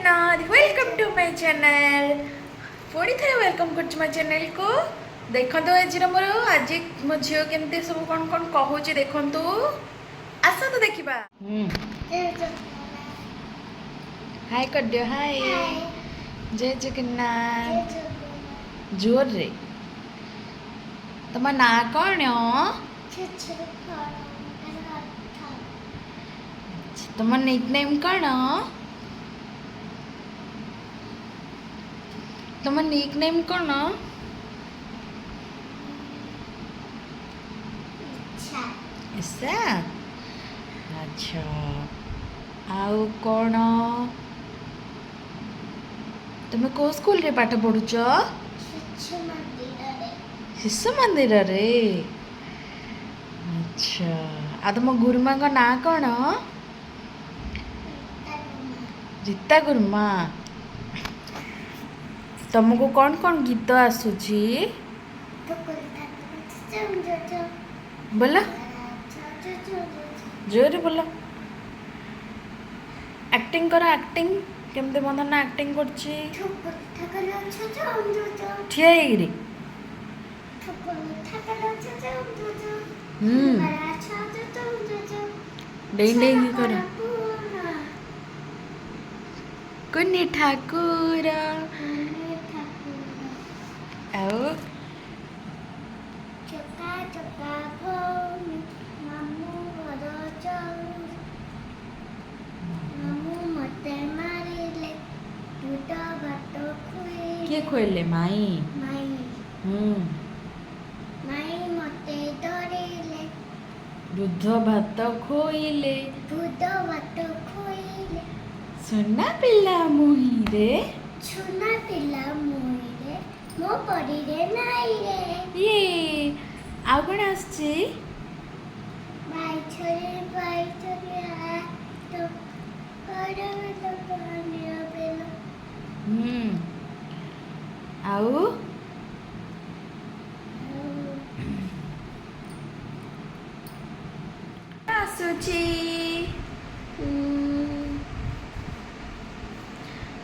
Jagannath welcome to my channel पुणी थे welcome कर माय चैनल को देखो आज मोर आज मो झील केमती सब कौन कौन कहूँ देखु आसतु देखा हाय कर दियो हाय जय जगन्नाथ जोर रे तुम ना कौन तुम निक नेम कौन तुम निक नेम कौन ऐसा अच्छा आउ कौन तुम को स्कूल रे पाठ पढ़ुच शिशु मंदिर रे अच्छा आ तुम गुरुमा का ना कौन रीता गुरुमा तुमको कौन कौन गीत आसूची बोलो जोर बोलो एक्टिंग करो एक्टिंग केमते बंधन एक्टिंग करछि ठिया हेगिरी डेई डेई करो कुन्नी ठाकुर आओ चका चका भौनी मामू घर चलू मामू मते मारिले दूध भात खुए किए खोइले माई माई माई मते डरिले दूध भात खोइले दूध भात खुइले सुना पिला मुही रे छुना पिला मुइरे मो परीरे नाई रे ये आउ कौन आसछि बाई छोरी हाथ तो पानिया बेलो आउ आसुछि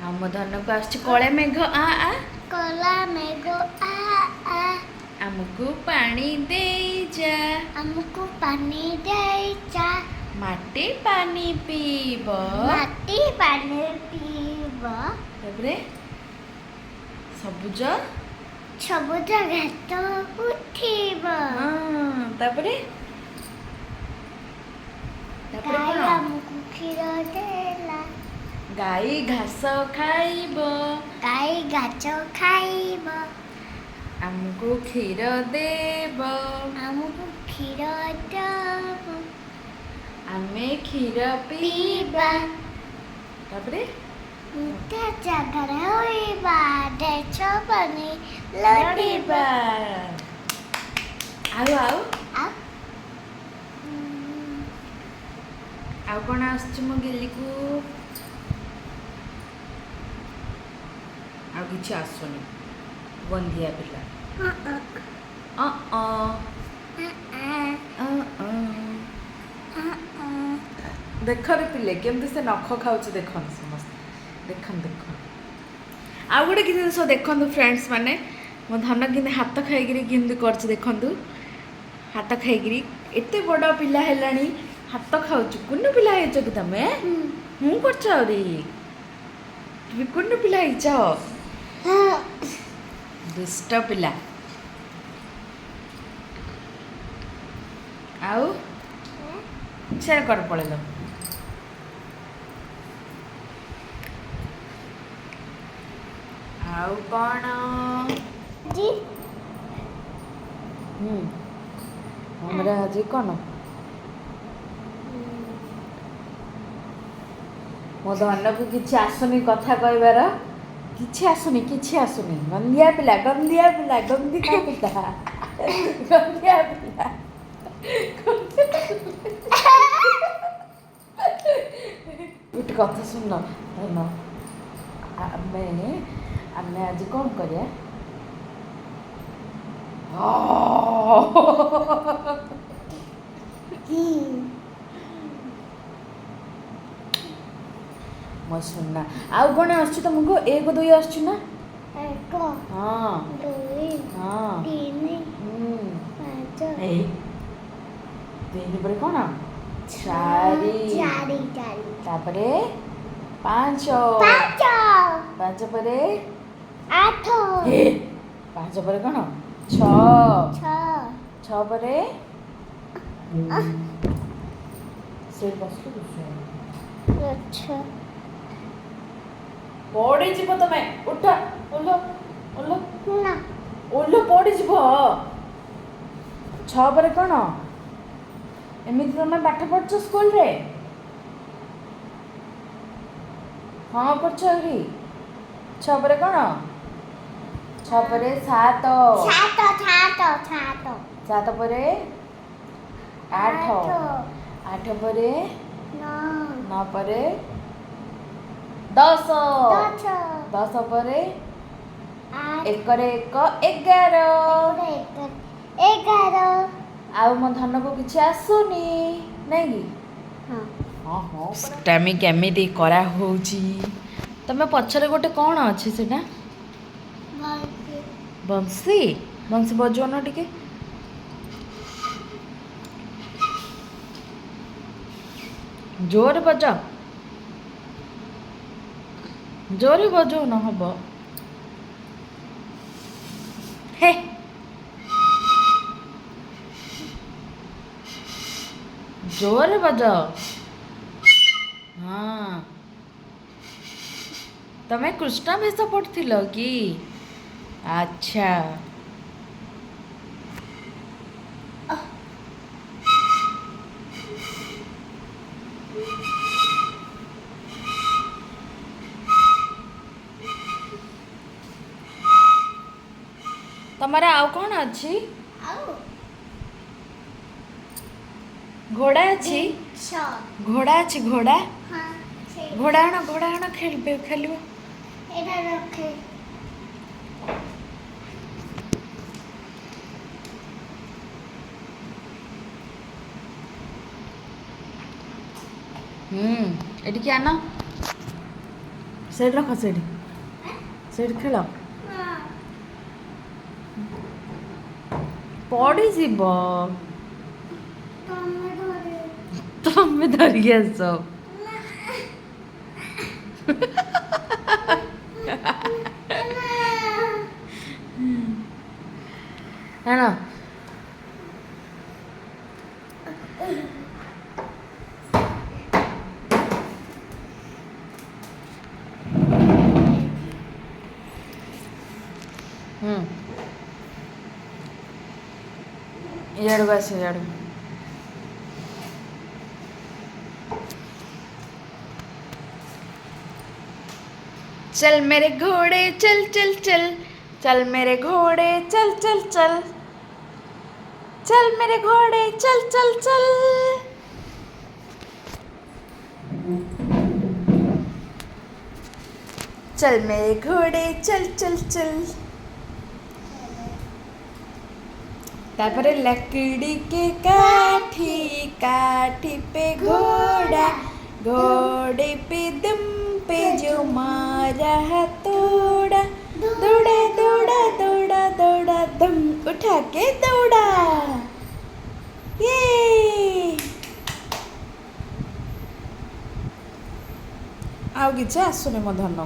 आम धन को आसछि कळे मेघ आ आ कला मेघो आ आमको पानी दे जा हमको पानी दे जा माटी पानी पीब माटी पानी पीब तापरे सबुज सबुज घाट उठिब तापरे गाय हमको क्षीर देला गाई घास खाइब गाय घास खाइब आमको क्षीर देब हमको क्षीर दब आमे क्षीर पीबा तापरे मुठा जागरे होइबा देश बनी लड़िबा आउ आउ आ आउ कौन आसछि मो गिली को आउ किछि आसुनी बंधिया पिला अ अ देख रे पिले केमती से नख खाऊछ देखन समस्त देखन देखन आउ गोटे कि जिनिस देखन फ्रेंड्स माने मो धन कि हाथ खाइगिरी केमती करछ देखन हाथ खाइगिरी एते बड़ पिला हेलानी हाथ खाऊछ कुन्न पिला हेछ कि तमे हूं करछ रे तुम कुन्न पिला हेछ दुष्ट पिला आउ शेयर कर पड़ेलो आउ कौन जी हमरा आज कौन मो धन को किसी आसुनी कथा कहबार किसी आसुनी गंदिया पिला गंदिया पिला गंदिया पिला गंदिया पिला गोटे कथा सुन धन आमे आज कौन करिया ମୋ ସୁନା ଆଉ କ'ଣ ଆସୁଛି ତୁମକୁ 1 2 ଆସୁଛି ନା 1 ହଁ 2 ହଁ 3 ହୁଁ 5 ଏଇ 3 ପରେ କ'ଣ 4 ତାପରେ 5 5 ପରେ 8 5 ପରେ କ'ଣ 6 6 ପରେ ସେ ବସିଲୁ ପଡ଼ିଯିବ ତମେ ଉଠ ଓହ୍ଲ ଓହ୍ଲ ଓହ୍ଲ ପଡ଼ିଯିବ 6 ପରେ କ'ଣ ଏମିତି ତମେ ପାଠ ପଢ଼ୁଛ ସ୍କୁଲରେ ହଁ କରୁଛ ଆହୁରି 6 ପରେ କ'ଣ 6 ପରେ 7 7 ପରେ 8 8 ପରେ 9 ପରେ 10 10 ପରେ 1 ରେ 1 11 ଆଉ ମୋ ଧନକୁ କିଛି ଆସୁନି ନାଇଁ କି ହଁ ହଁ ଟାମି କେମିତି କରାହେଉଛି ତମେ ପଛରେ ଗୋଟେ କ'ଣ ଅଛି ସେଟା ବଂଶୀ ବଂଶୀ ବଜାଉନ ଟିକେ ଜୋରରେ ବଜାଅ ଜୋରରେ ବଜାଉନ ହବ ହେ ଜୋରରେ ବଜାଅ ହଁ ତମେ କୃଷ୍ଣ ବେଶ ପଢ଼ୁଥିଲ କି ଆଚ୍ଛା ତମର ଆଉ କ'ଣ ଅଛି ଘୋଡ଼ା ଅଛି ଘୋଡ଼ା ଅଛି ଘୋଡ଼ା ଘୋଡ଼ା ଆଣ ଖେଳିବ ଏଠିକି ଆଣ ସେଇଠି ରଖ ସେଇଠି ଖେଳ ପଡ଼ିଯିବ ତମେ ଧରିକି ଆସ ଆଣ ଇଆଡ଼କୁ ଆସ ଇଆଡ଼କୁ चल मेरे घोड़े चल चल चल चल मेरे घोड़े चल चल चल चल मेरे घोड़े चल चल चल चल मेरे घोड़े चल चल चल तापरे लकड़ी के काठी काठी पे घोड़ा घोड़े पे दुम पे जो मारा तोड़ा दौड़ा दौड़ा दौड़ा दौड़ा दम उठा के दौड़ा ये आउ किछ आसुने मो धन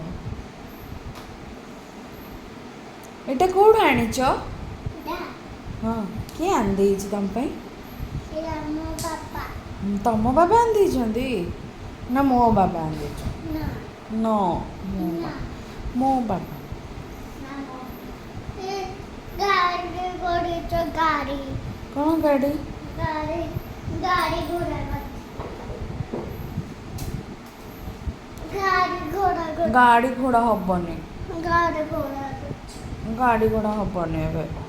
एटा कोड आनिच हाँ किए आन देइछि तम पई तम बाबा आन देइछंती ना मो बाबा आन देइछ नो मो बाबा गाड़ी कौन गाड़ी गाड़ी घोड़ा गाड़ी घोड़ा हबनी गाड़ी घोड़ा गाड़ी घोड़ा हबनी एबे